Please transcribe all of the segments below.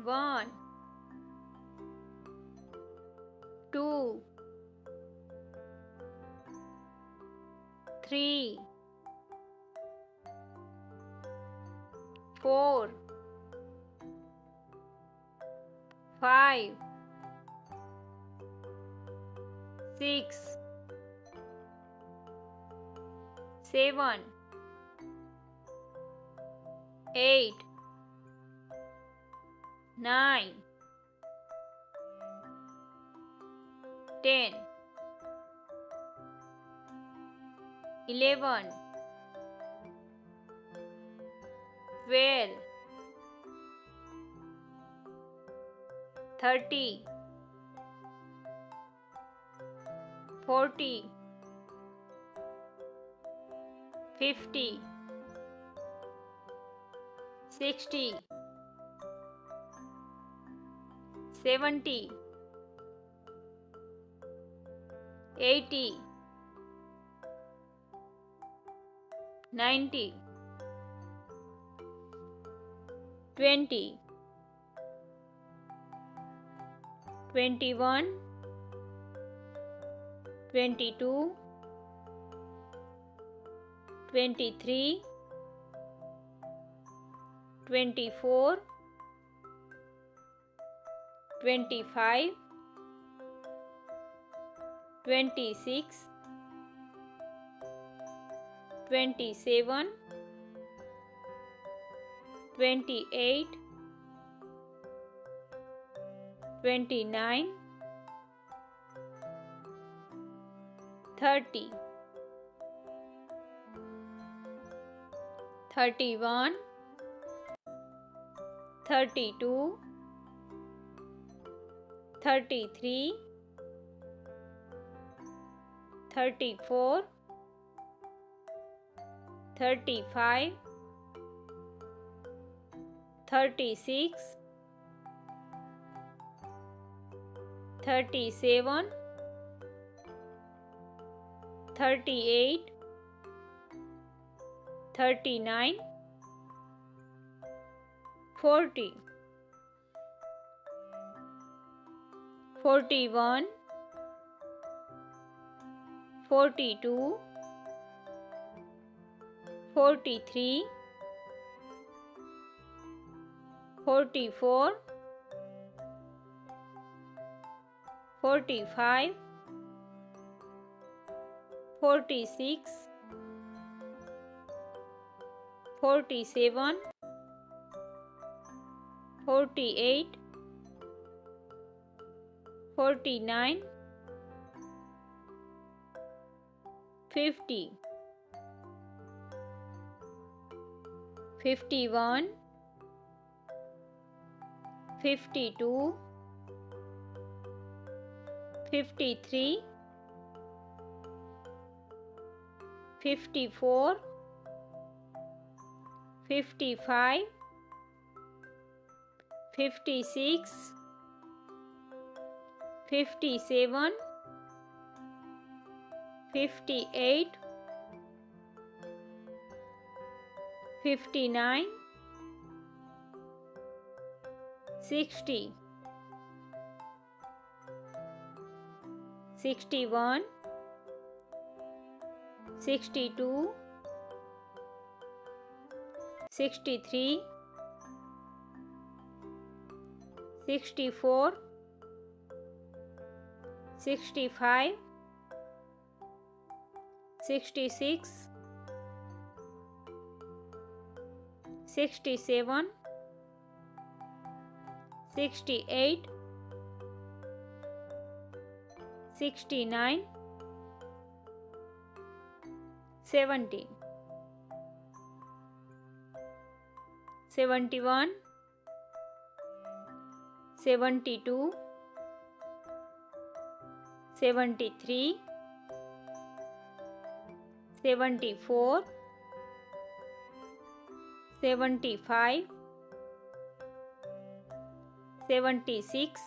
1, 2, 3, 4, 5, 6, 7, 8, 9, 10, 11, 12, 30, 40, 50, 60, 70, 80, 90, 20, 21, 22, 23, 24, 25, 26, 27, 28, 29, 30, 31, 32, 33, 34, 35, 36, 37, 38, 39, 40, 41, 42, 43, 44, 45, 46, 47, 48, 49, 50, 51, 52, 53, 54, 55, 56, 57, 58, 59, 60, 61, 62, 63, 64, 65, 66, 67, 68, 69, 70, 71, 72, 73, 74, 75, 76,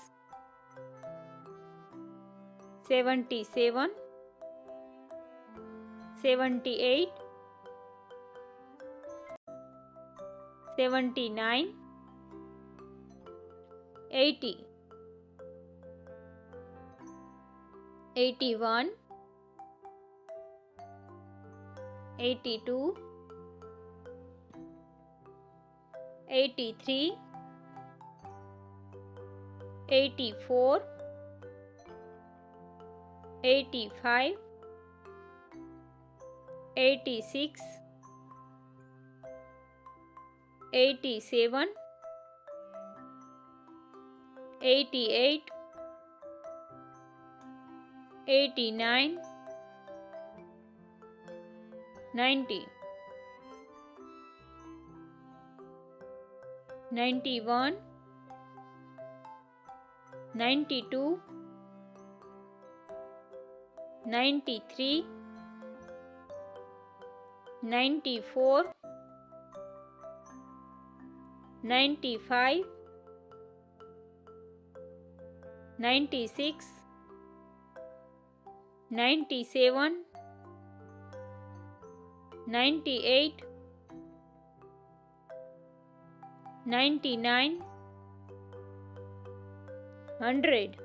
77, 78, 79, 80, 81, 82, 83, 84, 85, 86, 87, 88, 89, 90, 91, 92, 93, 94, 95, 96, 97, 98, 99, 100.